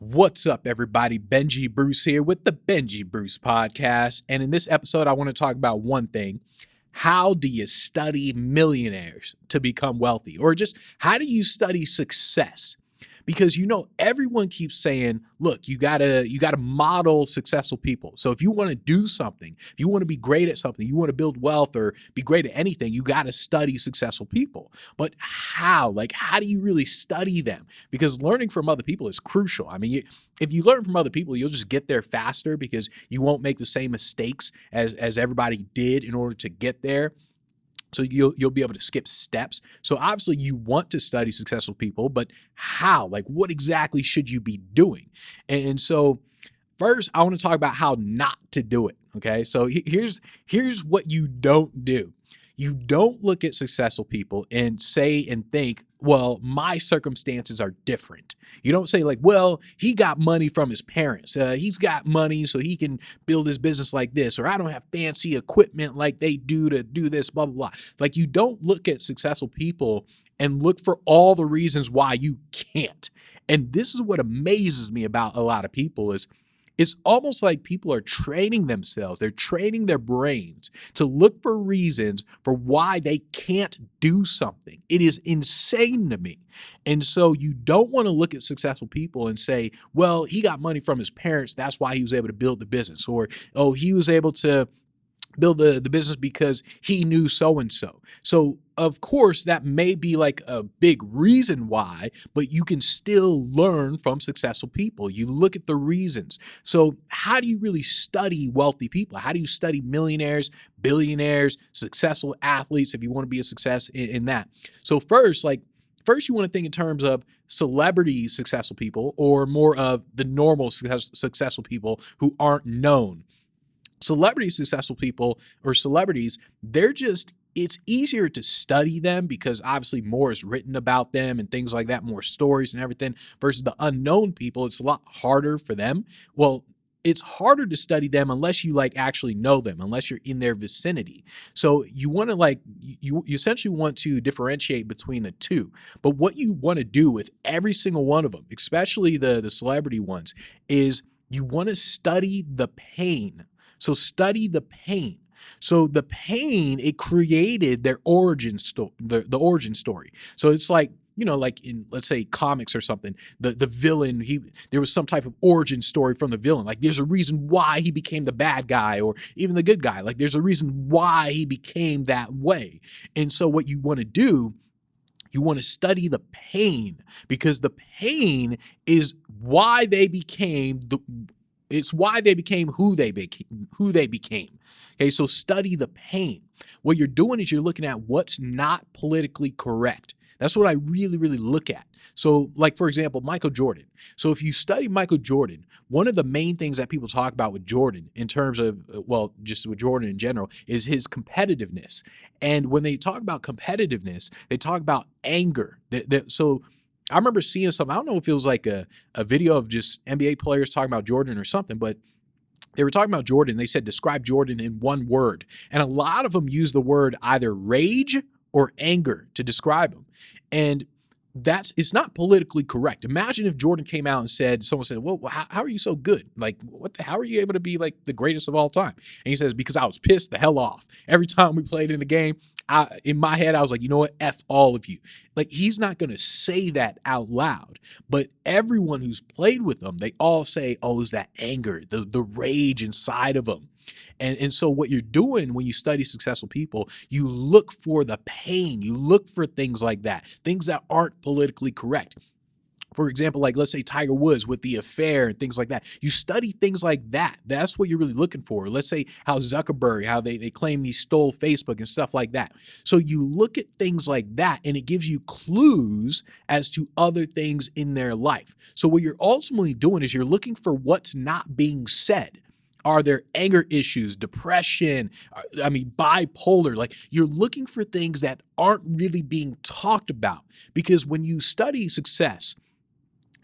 What's up, everybody? Benji Bruce here with the Benji Bruce podcast. And in this episode, I want to talk about one thing. How do you study millionaires to become wealthy? Or just how do you study success? Because everyone keeps saying, look, you gotta model successful people. So if you want to do something, if you want to be great at something, you want to build wealth or be great at anything, you got to study successful people. But how? Like, how do you really study them? Because learning from other people is crucial. I mean, if you learn from other people, you'll just get there faster because you won't make the same mistakes as everybody did in order to get there. So you'll be able to skip steps. So obviously you want to study successful people, but how? Like, what exactly should you be doing? And so first, I want to talk about how not to do it. Okay, so here's what you don't do. You don't look at successful people and say and think, well, my circumstances are different. You don't say like, well, he got money from his parents. He's got money so he can build his business like this, or I don't have fancy equipment like they do to do this, blah, blah, blah. Like, you don't look at successful people and look for all the reasons why you can't. And this is what amazes me about a lot of people is it's almost like people are training themselves. They're training their brains to look for reasons for why they can't do something. It is insane to me. And so you don't want to look at successful people and say, well, he got money from his parents. That's why he was able to build the business. Or, oh, he was able to build the business because he knew so-and-so. So of course that may be like a big reason why, but you can still learn from successful people. You look at the reasons. So how do you really study wealthy people? How do you study millionaires, billionaires, successful athletes if you want to be a success in that? So first, you want to think in terms of celebrity successful people or more of the normal successful people who aren't known. Celebrity successful people or celebrities, it's easier to study them because obviously more is written about them and things like that, more stories and everything versus the unknown people. It's a lot harder for them. Well, it's harder to study them unless you actually know them, unless you're in their vicinity. So you want to you essentially want to differentiate between the two. But what you want to do with every single one of them, especially the celebrity ones, is you want to study the pain. So study the pain. So the pain, it created their origin story, the origin story. So it's like in, let's say, comics or something, the villain, there was some type of origin story from the villain. Like, there's a reason why he became the bad guy or even the good guy. Like, there's a reason why he became that way. And so what you want to do, you want to study the pain because the pain is why they became it's why they became who they became. Okay, so study the pain. What you're doing is you're looking at what's not politically correct. That's what I really, really look at. So, like, for example, Michael Jordan. So if you study Michael Jordan, one of the main things that people talk about with Jordan in terms of, well, just with Jordan in general, is his competitiveness. And when they talk about competitiveness, they talk about anger. So I remember seeing something, I don't know if it was like a video of just NBA players talking about Jordan or something, but they were talking about Jordan. They said, describe Jordan in one word. And a lot of them use the word either rage or anger to describe him. And it's not politically correct. Imagine if Jordan came out and someone said, well, how are you so good? Like, how are you able to be like the greatest of all time? And he says, because I was pissed the hell off. Every time we played in the game, in my head, I was like, you know what? F all of you. Like, he's not going to say that out loud, but everyone who's played with him, they all say, oh, it's that anger, the rage inside of them. And so what you're doing when you study successful people, you look for the pain, you look for things like that, things that aren't politically correct. For example, like, let's say Tiger Woods with the affair and things like that. You study things like that. That's what you're really looking for. Let's say how Zuckerberg, how they claim he stole Facebook and stuff like that. So you look at things like that and it gives you clues as to other things in their life. So what you're ultimately doing is you're looking for what's not being said. Are there anger issues, depression, bipolar? Like, you're looking for things that aren't really being talked about because when you study success,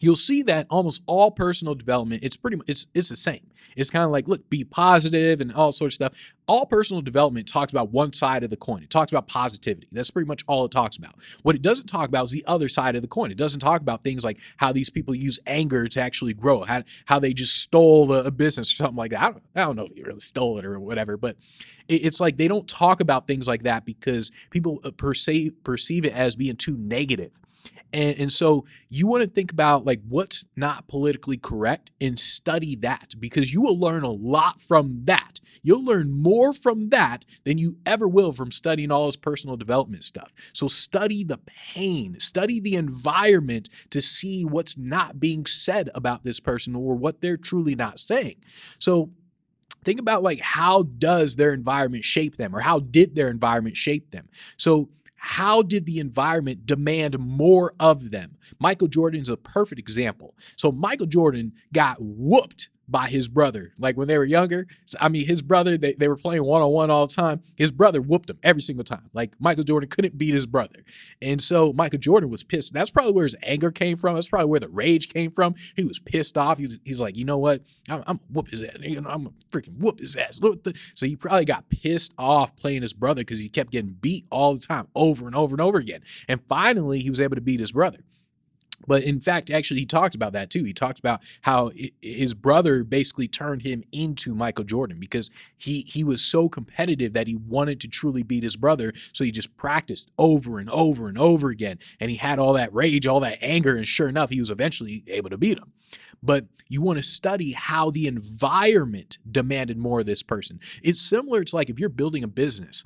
you'll see that almost all personal development, it's pretty much it's the same. It's kind of like, look, be positive and all sorts of stuff. All personal development talks about one side of the coin. It talks about positivity. That's pretty much all it talks about. What it doesn't talk about is the other side of the coin. It doesn't talk about things like how these people use anger to actually grow, how they just stole a business or something like that. I don't know if he really stole it or whatever, but it's like they don't talk about things like that because people perceive it as being too negative. And so you want to think about like what's not politically correct and study that, because you will learn a lot from that. You'll learn more from that than you ever will from studying all this personal development stuff. So study the pain, study the environment to see what's not being said about this person or what they're truly not saying. So think about like, how does their environment shape them, or how did their environment shape them? So how did the environment demand more of them? Michael Jordan's a perfect example. So Michael Jordan got whooped by his brother. Like when they were younger, I mean, his brother, they were playing one-on-one all the time. His brother whooped him every single time. Like Michael Jordan couldn't beat his brother. And so Michael Jordan was pissed. That's probably where his anger came from. That's probably where the rage came from. He was pissed off. He's like, you know what? I'm whoop his ass. I'm gonna freaking whoop his ass. So he probably got pissed off playing his brother because he kept getting beat all the time, over and over and over again. And finally, he was able to beat his brother. But in fact, actually, he talked about that too. He talked about how his brother basically turned him into Michael Jordan, because he was so competitive that he wanted to truly beat his brother. So he just practiced over and over and over again. And he had all that rage, all that anger. And sure enough, he was eventually able to beat him. But you want to study how the environment demanded more of this person. It's similar to like if you're building a business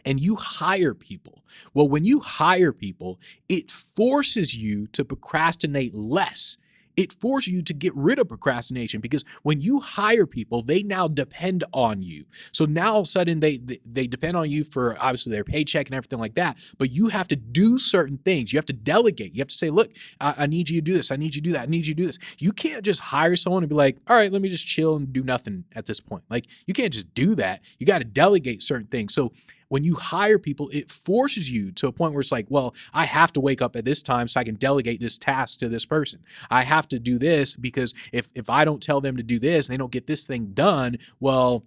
and you hire people. Well, when you hire people, it forces you to procrastinate less. It forces you to get rid of procrastination, because when you hire people, they now depend on you. So now all of a sudden they depend on you for obviously their paycheck and everything like that, but you have to do certain things. You have to delegate. You have to say, look, I need you to do this. I need you to do that. I need you to do this. You can't just hire someone and be like, all right, let me just chill and do nothing at this point. Like you can't just do that. You got to delegate certain things. So when you hire people, it forces you to a point where it's like, well, I have to wake up at this time so I can delegate this task to this person. I have to do this because if I don't tell them to do this and they don't get this thing done, well,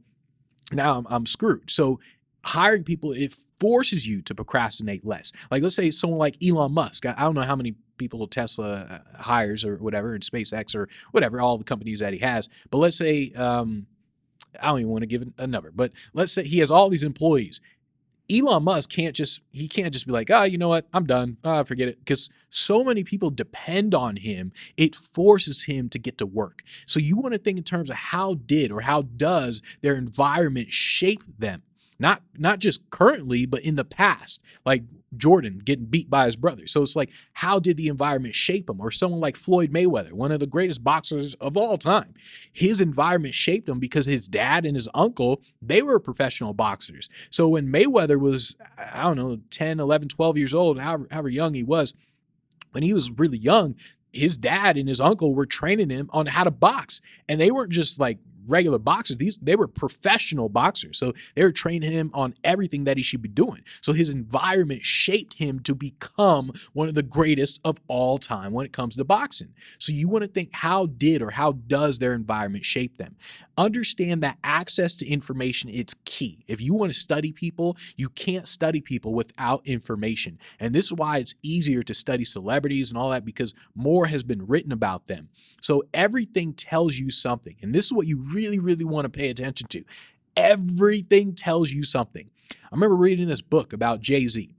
now I'm screwed. So hiring people, it forces you to procrastinate less. Like let's say someone like Elon Musk. I don't know how many people Tesla hires or whatever, and SpaceX or whatever, all the companies that he has. But let's say, I don't even want to give a number, but let's say he has all these employees. Elon Musk can't just be like, you know what? I'm done. Forget it. Because so many people depend on him. It forces him to get to work. So you want to think in terms of how does their environment shape them? Not just currently, but in the past. Like Jordan getting beat by his brother. So it's like, how did the environment shape him? Or someone like Floyd Mayweather, one of the greatest boxers of all time. His environment shaped him because his dad and his uncle, they were professional boxers. So when Mayweather was, I don't know, 10, 11, 12 years old, however young he was, when he was really young, his dad and his uncle were training him on how to box. And they weren't just like regular boxers. They were professional boxers. So they were training him on everything that he should be doing. So his environment shaped him to become one of the greatest of all time when it comes to boxing. So you want to think, how does their environment shape them? Understand that access to information, it's key. If you want to study people, you can't study people without information. And this is why it's easier to study celebrities and all that, because more has been written about them. So everything tells you something. And this is what you really, really want to pay attention to. Everything tells you something. I remember reading this book about Jay-Z.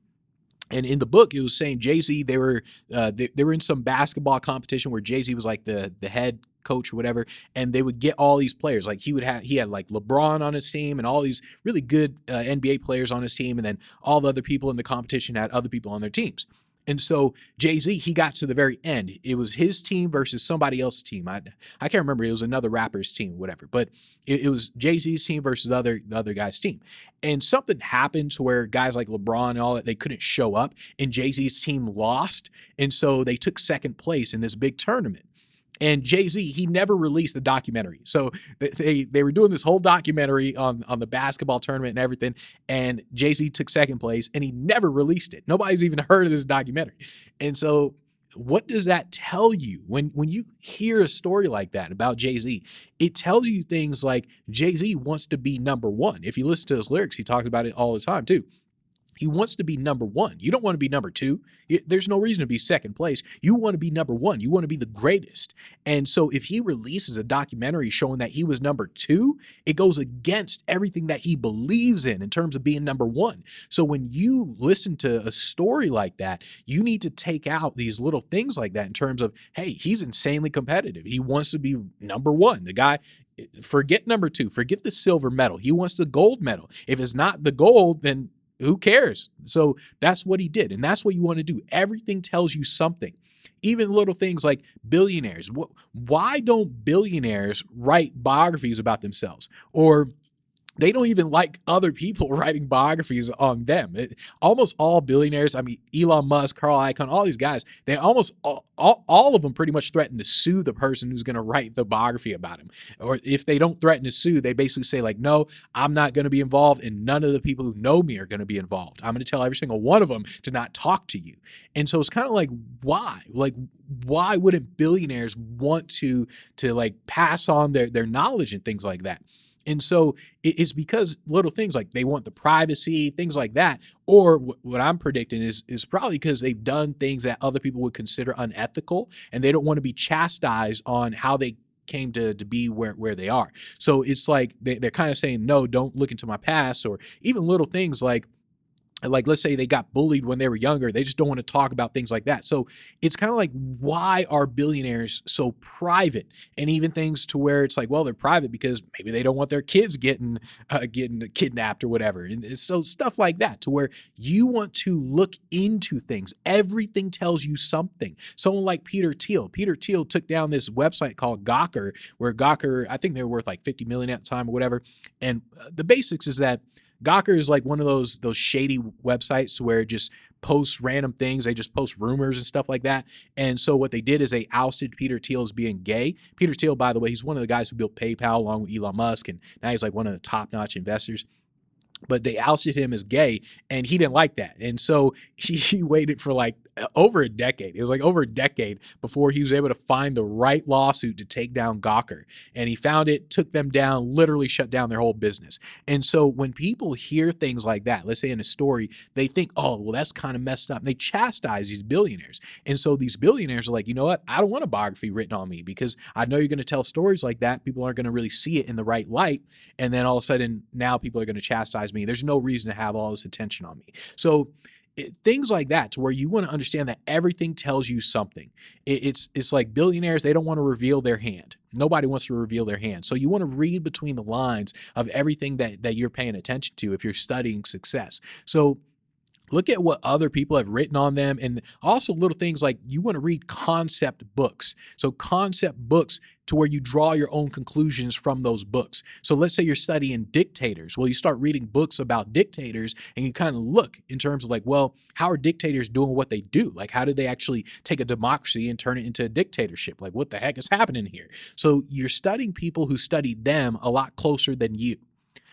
And in the book, it was saying Jay-Z, they were in some basketball competition where Jay-Z was like the head coach or whatever, and they would get all these players. Like he had like LeBron on his team and all these really good NBA players on his team, and then all the other people in the competition had other people on their teams. And so Jay-Z, he got to the very end. It was his team versus somebody else's team. I can't remember. It was another rapper's team, whatever. But it was Jay-Z's team versus the other guy's team. And something happened to where guys like LeBron and all that, they couldn't show up, and Jay-Z's team lost. And so they took second place in this big tournament. And Jay-Z, he never released the documentary. So they were doing this whole documentary on the basketball tournament and everything. And Jay-Z took second place and he never released it. Nobody's even heard of this documentary. And so What does that tell you when you hear a story like that about Jay-Z? It tells you things like Jay-Z wants to be number one. If you listen to his lyrics, he talks about it all the time too. He wants to be number one. You don't want to be number two. There's no reason to be second place. You want to be number one. You want to be the greatest. And so if he releases a documentary showing that he was number two, it goes against everything that he believes in terms of being number one. So when you listen to a story like that, you need to take out these little things like that in terms of, hey, he's insanely competitive. He wants to be number one. The guy, forget number two, forget the silver medal. He wants the gold medal. If it's not the gold, then who cares? So that's what he did. And that's what you want to do. Everything tells you something. Even little things like billionaires. Why don't billionaires write biographies about themselves? Or they don't even like other people writing biographies on them. Almost all billionaires, I mean, Elon Musk, Carl Icahn, all these guys, they almost all of them pretty much threaten to sue the person who's going to write the biography about him. Or if they don't threaten to sue, they basically say like, no, I'm not going to be involved, and none of the people who know me are going to be involved. I'm going to tell every single one of them to not talk to you. And so it's kind of like, why? Like, why wouldn't billionaires want to like pass on their knowledge and things like that? And so it's because little things like they want the privacy, things like that. Or what I'm predicting is probably because they've done things that other people would consider unethical, and they don't want to be chastised on how they came to be where they are. So it's like they're kind of saying, no, don't look into my past, or even little things like let's say they got bullied when they were younger. They just don't want to talk about things like that. So it's kind of like, why are billionaires so private? And even things to where it's like, well, they're private because maybe they don't want their kids getting kidnapped or whatever. And so stuff like that, to where you want to look into things. Everything tells you something. Someone like Peter Thiel. Peter Thiel took down this website called Gawker, where Gawker, I think they were worth like 50 million at the time or whatever. And the basics is that Gawker is like one of those shady websites to where it just posts random things. They just post rumors and stuff like that. And so what they did is they ousted Peter Thiel as being gay. Peter Thiel, by the way, he's one of the guys who built PayPal along with Elon Musk, and now he's like one of the top-notch investors. But they ousted him as gay, and he didn't like that. And so he waited for like over a decade. It was like over a decade before he was able to find the right lawsuit to take down Gawker. And he found it, took them down, literally shut down their whole business. And so when people hear things like that, let's say in a story, they think, oh, well, that's kind of messed up. And they chastise these billionaires. And so these billionaires are like, you know what? I don't want a biography written on me, because I know you're going to tell stories like that. People aren't going to really see it in the right light. And then all of a sudden, now people are going to chastise me. There's no reason to have all this attention on me. So things like that, to where you want to understand that everything tells you something. It's like billionaires, they don't want to reveal their hand. Nobody wants to reveal their hand. So you want to read between the lines of everything that you're paying attention to if you're studying success. So look at what other people have written on them, and also little things like you want to read concept books. So concept books to where you draw your own conclusions from those books. So let's say you're studying dictators. Well, you start reading books about dictators, and you kind of look in terms of like, well, how are dictators doing what they do? Like, how do they actually take a democracy and turn it into a dictatorship? Like, what the heck is happening here? So you're studying people who studied them a lot closer than you.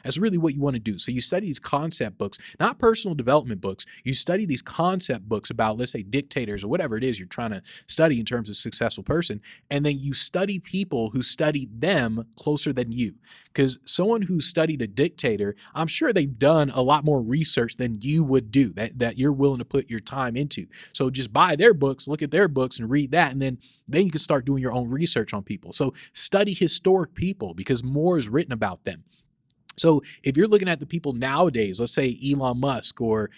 That's really what you want to do. So you study these concept books, not personal development books. You study these concept books about, let's say, dictators or whatever it is you're trying to study in terms of successful person. And then you study people who studied them closer than you. Because someone who studied a dictator, I'm sure they've done a lot more research than you would do, that you're willing to put your time into. So just buy their books, look at their books and read that. And then you can start doing your own research on people. So study historic people, because more is written about them. So if you're looking at the people nowadays, let's say Elon Musk or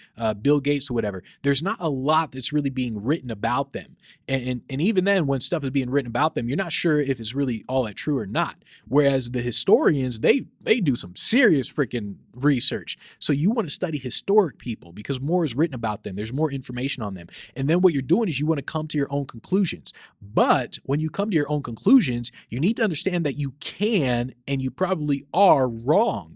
Bill Gates or whatever, there's not a lot that's really being written about them. And even then, when stuff is being written about them, you're not sure if it's really all that true or not. Whereas the historians, they do some serious freaking research. So you want to study historic people, because more is written about them. There's more information on them. And then what you're doing is you want to come to your own conclusions. But when you come to your own conclusions, you need to understand that you can, and you probably are wrong.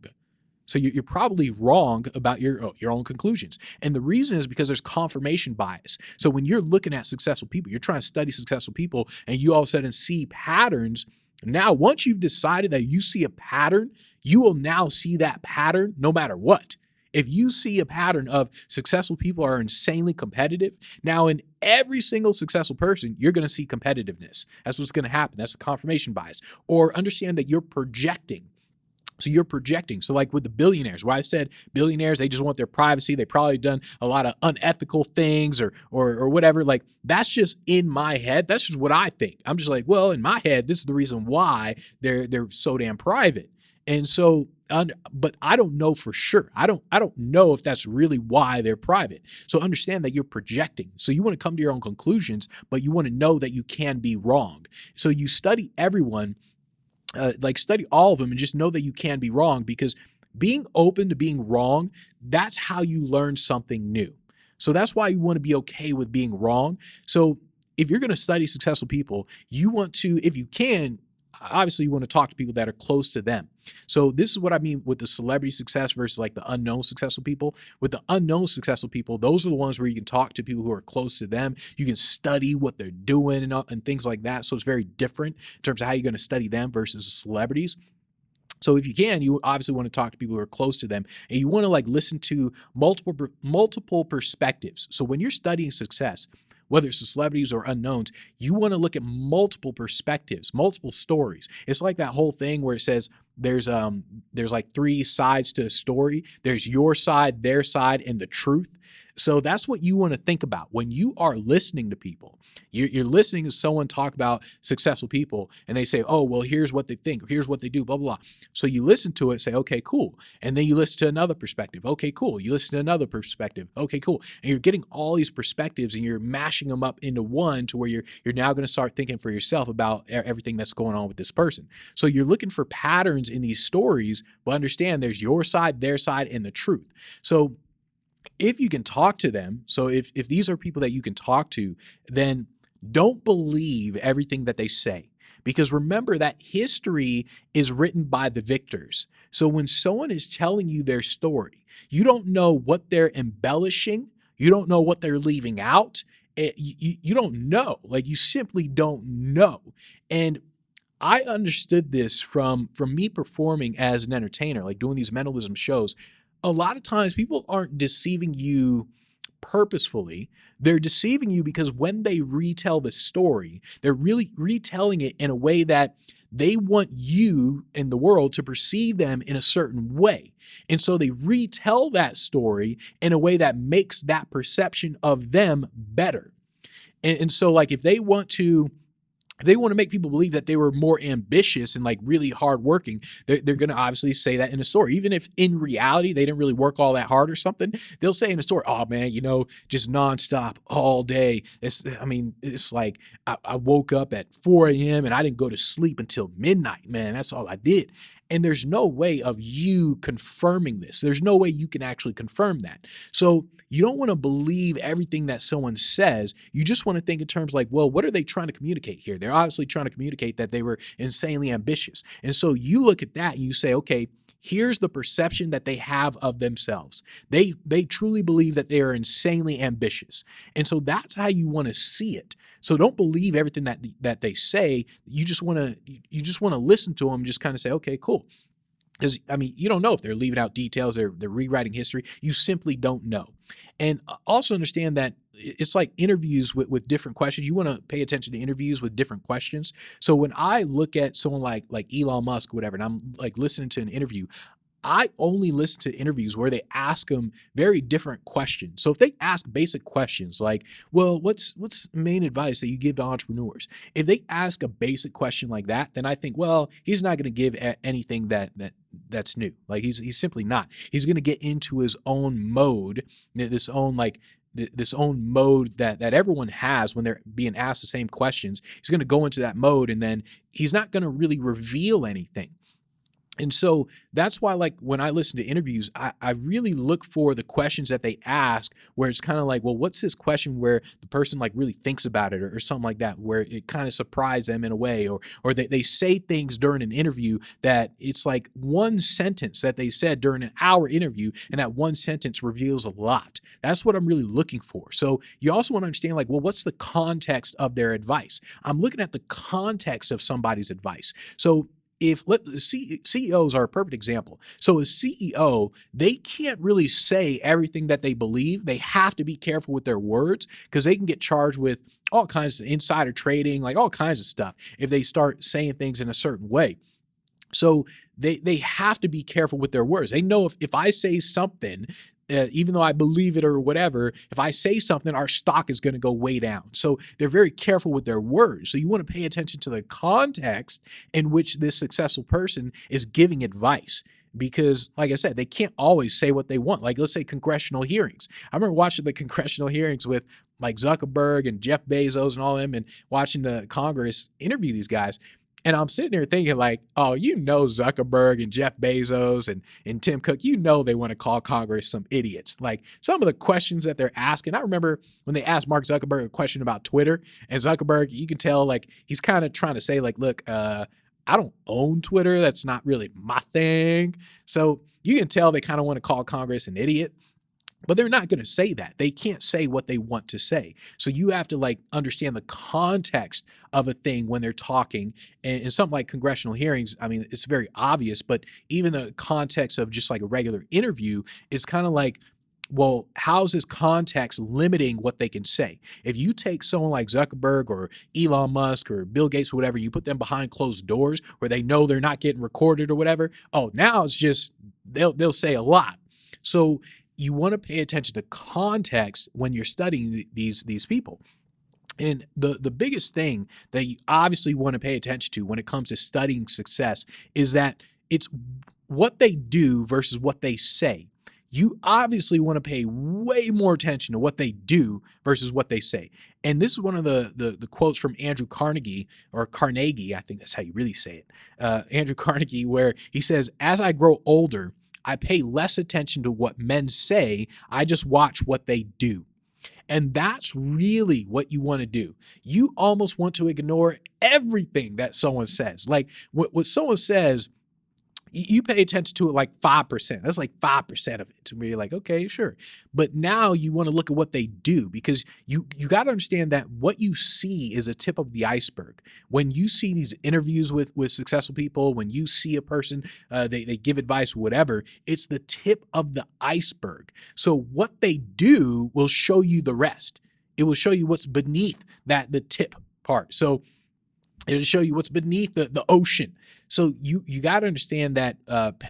So you're probably wrong about your own conclusions. And the reason is because there's confirmation bias. So when you're looking at successful people, you're trying to study successful people, and you all of a sudden see patterns. Now, once you've decided that you see a pattern, you will now see that pattern no matter what. If you see a pattern of successful people are insanely competitive, now in every single successful person, you're going to see competitiveness. That's what's going to happen. That's the confirmation bias. Or understand that you're projecting. So you're projecting. So like with the billionaires, where I said billionaires, they just want their privacy. They probably done a lot of unethical things or whatever. Like that's just in my head. That's just what I think. I'm just like, well, in my head, this is the reason why they're so damn private. And so, but I don't know for sure. I don't know if that's really why they're private. So understand that you're projecting. So you want to come to your own conclusions, but you want to know that you can be wrong. So you study everyone. Study all of them and just know that you can be wrong, because being open to being wrong, that's how you learn something new. So that's why you want to be okay with being wrong. So if you're going to study successful people, you want to, if you can, obviously you want to talk to people that are close to them. So this is what I mean with the celebrity success versus like the unknown successful people. With the unknown successful people, those are the ones where you can talk to people who are close to them. You can study what they're doing and things like that. So it's very different in terms of how you're going to study them versus the celebrities. So if you can, you obviously want to talk to people who are close to them, and you want to like listen to multiple perspectives. So when you're studying success, whether it's the celebrities or unknowns, you want to look at multiple perspectives, multiple stories. It's like that whole thing where it says there's like three sides to a story. There's your side, their side, and the truth. So that's what you want to think about when you are listening to people. You're listening to someone talk about successful people, and they say, oh, well, here's what they think, here's what they do, blah, blah, blah. So you listen to it, say, okay, cool. And then you listen to another perspective. Okay, cool. You listen to another perspective. Okay, cool. And you're getting all these perspectives and you're mashing them up into one to where you're now going to start thinking for yourself about everything that's going on with this person. So you're looking for patterns in these stories, but understand there's your side, their side, and the truth. So if you can talk to them, so if these are people that you can talk to, then don't believe everything that they say. Because remember that history is written by the victors. So when someone is telling you their story, you don't know what they're embellishing. You don't know what they're leaving out. You don't know. Like, you simply don't know. And I understood this from me performing as an entertainer, like doing these mentalism shows. A lot of times people aren't deceiving you purposefully. They're deceiving you because when they retell the story, they're really retelling it in a way that they want you in the world to perceive them in a certain way. And so they retell that story in a way that makes that perception of them better. And so like if they want to make people believe that they were more ambitious and like really hardworking, they're going to obviously say that in a story. Even if in reality they didn't really work all that hard or something, they'll say in a story, oh man, just nonstop all day. It's like I woke up at 4 a.m. and I didn't go to sleep until midnight, man. That's all I did. And there's no way of you confirming this. There's no way you can actually confirm that. So you don't want to believe everything that someone says. You just want to think in terms like, well, what are they trying to communicate here? They're obviously trying to communicate that they were insanely ambitious. And so you look at that and you say, okay, here's the perception that they have of themselves. They truly believe that they are insanely ambitious. And so that's how you want to see it. So don't believe everything that they say. You just want to listen to them and just kind of say, okay, cool. Because, you don't know if they're leaving out details, they're rewriting history. You simply don't know. And also understand that it's like interviews with different questions. You want to pay attention to interviews with different questions. So when I look at someone like Elon Musk, whatever, and I'm like listening to an interview, I only listen to interviews where they ask them very different questions. So if they ask basic questions like, well, what's main advice that you give to entrepreneurs? If they ask a basic question like that, then I think, well, he's not going to give anything that's new. Like he's simply not. He's going to get into his own mode, this own mode that everyone has when they're being asked the same questions. He's going to go into that mode, and then he's not going to really reveal anything. And so that's why, like, when I listen to interviews, I really look for the questions that they ask where it's kind of like, well, what's this question where the person like really thinks about it or something like that, where it kind of surprises them in a way, or they say things during an interview that it's like one sentence that they said during an hour interview, and that one sentence reveals a lot. That's what I'm really looking for. So you also want to understand, like, well, what's the context of their advice? I'm looking at the context of somebody's advice. So CEOs are a perfect example. So a CEO, they can't really say everything that they believe. They have to be careful with their words because they can get charged with all kinds of insider trading, like all kinds of stuff if they start saying things in a certain way. So they have to be careful with their words. They know if I say something, even though I believe it or whatever, if I say something, our stock is going to go way down. So they're very careful with their words. So you want to pay attention to the context in which this successful person is giving advice. Because, like I said, they can't always say what they want. Like, let's say congressional hearings. I remember watching the congressional hearings with like Zuckerberg and Jeff Bezos and all them, and watching the Congress interview these guys. And I'm sitting there thinking like, oh, Zuckerberg and Jeff Bezos and Tim Cook, they want to call Congress some idiots. Like some of the questions that they're asking. I remember when they asked Mark Zuckerberg a question about Twitter, and Zuckerberg, you can tell like he's kind of trying to say like, look, I don't own Twitter. That's not really my thing. So you can tell they kind of want to call Congress an idiot. But they're not going to say that. They can't say what they want to say. So you have to like understand the context of a thing when they're talking. And something like congressional hearings, I mean, it's very obvious, but even the context of just like a regular interview is kind of like, well, how's this context limiting what they can say? If you take someone like Zuckerberg or Elon Musk or Bill Gates or whatever, you put them behind closed doors where they know they're not getting recorded or whatever. Oh, now it's just, they'll say a lot. So you want to pay attention to context when you're studying these people. And the biggest thing that you obviously want to pay attention to when it comes to studying success is that it's what they do versus what they say. You obviously want to pay way more attention to what they do versus what they say. And this is one of the quotes from Andrew Carnegie, or Carnegie, I think that's how you really say it, Andrew Carnegie, where he says, as I grow older, I pay less attention to what men say. I just watch what they do. And that's really what you want to do. You almost want to ignore everything that someone says. Like what someone says, you pay attention to it like 5%. That's like 5% of it. To where you're like, okay, sure. But now you want to look at what they do, because you got to understand that what you see is a tip of the iceberg. When you see these interviews with successful people, when you see a person, they give advice, whatever, it's the tip of the iceberg. So what they do will show you the rest. It will show you what's beneath the tip part. So it'll show you what's beneath the ocean. So you got to understand that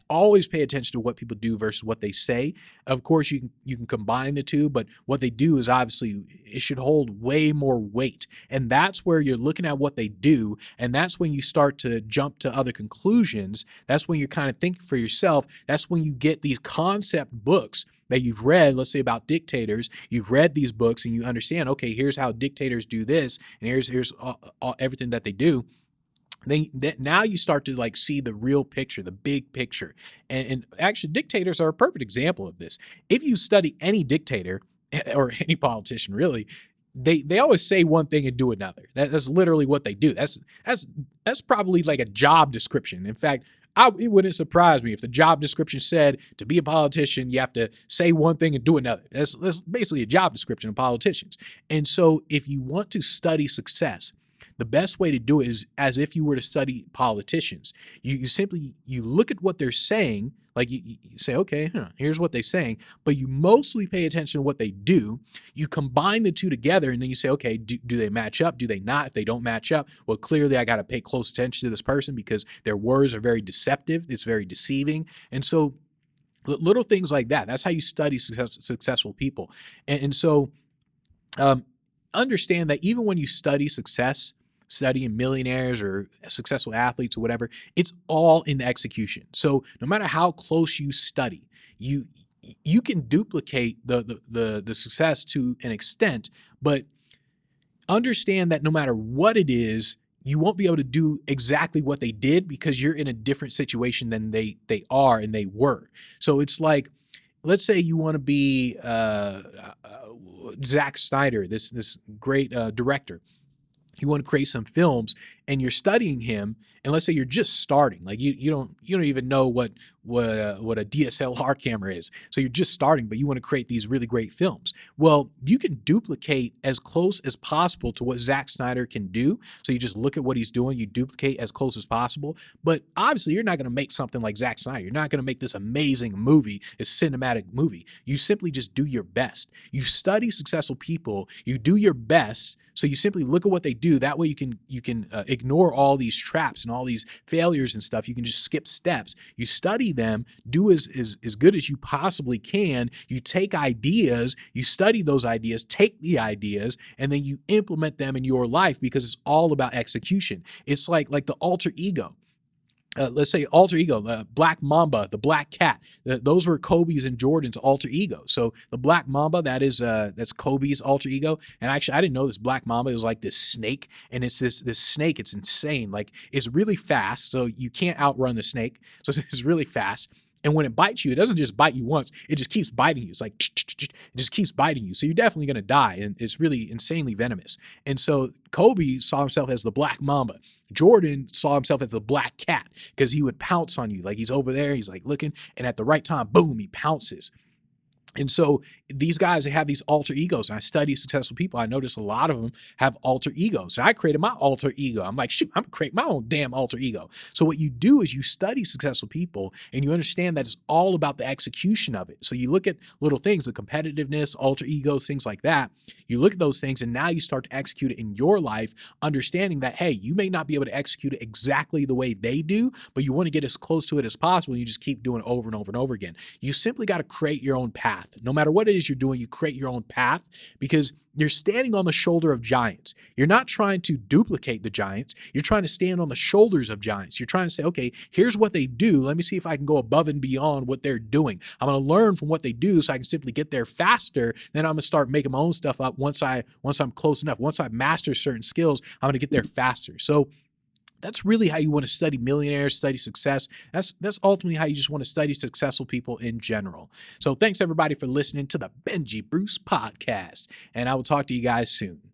always pay attention to what people do versus what they say. Of course, you can combine the two, but what they do is obviously, it should hold way more weight. And that's where you're looking at what they do. And that's when you start to jump to other conclusions. That's when you're kind of thinking for yourself. That's when you get these concept books that you've read, let's say about dictators. You've read these books and you understand, okay, here's how dictators do this, and here's everything that they do. Now you start to like see the real picture, the big picture. And actually, dictators are a perfect example of this. If you study any dictator or any politician, really, they always say one thing and do another. That's literally what they do. That's probably like a job description. In fact, it wouldn't surprise me if the job description said to be a politician, you have to say one thing and do another. That's basically a job description of politicians. And so if you want to study success, the best way to do it is as if you were to study politicians. You simply look at what they're saying, like you say, okay, here's what they're saying, but you mostly pay attention to what they do. You combine the two together, and then you say, okay, do they match up? Do they not? If they don't match up, well, clearly I got to pay close attention to this person because their words are very deceptive. It's very deceiving. And so little things like that, that's how you study successful people. And so understand that even when you study success, studying millionaires or successful athletes or whatever, it's all in the execution. So no matter how close you study, you can duplicate the success to an extent, but understand that no matter what it is, you won't be able to do exactly what they did because you're in a different situation than they are and they were. So it's like, let's say you want to be Zack Snyder, this great director. You want to create some films, and you're studying him, and let's say you're just starting, like you don't even know what a DSLR camera is. So you're just starting, but you want to create these really great films. Well, you can duplicate as close as possible to what Zack Snyder can do. So you just look at what he's doing, you duplicate as close as possible. But obviously, you're not going to make something like Zack Snyder. You're not going to make this amazing movie, this cinematic movie. You simply just do your best. You study successful people, you do your best. So you simply look at what they do. That way you can ignore all these traps and all these failures and stuff. You can just skip steps. You study them, do as good as you possibly can. You take ideas, you study those ideas, take the ideas, and then you implement them in your life, because it's all about execution. It's like the alter ego. Let's say alter ego, Black Mamba, the black cat. Those were Kobe's and Jordan's alter ego. So the Black Mamba, that's Kobe's alter ego. And actually, I didn't know this Black Mamba is like this snake, and it's this snake. It's insane. Like, it's really fast, so you can't outrun the snake. So it's really fast. And when it bites you, it doesn't just bite you once. It just keeps biting you. It's like, it just keeps biting you. So you're definitely going to die. And it's really insanely venomous. And so Kobe saw himself as the Black Mamba. Jordan saw himself as the black cat, because he would pounce on you. Like, he's over there, he's like looking, and at the right time, boom, he pounces. And so these guys, they have these alter egos. And I study successful people. I notice a lot of them have alter egos. And I created my alter ego. I'm like, shoot, I'm going to create my own damn alter ego. So what you do is you study successful people, and you understand that it's all about the execution of it. So you look at little things, the competitiveness, alter egos, things like that. You look at those things, and now you start to execute it in your life, understanding that, hey, you may not be able to execute it exactly the way they do, but you want to get as close to it as possible. And you just keep doing it over and over and over again. You simply got to create your own path. No matter what it is you're doing, you create your own path, because you're standing on the shoulder of giants. You're not trying to duplicate the giants. You're trying to stand on the shoulders of giants. You're trying to say, okay, here's what they do. Let me see if I can go above and beyond what they're doing. I'm going to learn from what they do so I can simply get there faster. Then I'm going to start making my own stuff up once I'm close enough. Once I master certain skills, I'm going to get there faster. So that's really how you want to study millionaires, study success. That's ultimately how you just want to study successful people in general. So thanks everybody for listening to the Benji Bruce podcast, and I will talk to you guys soon.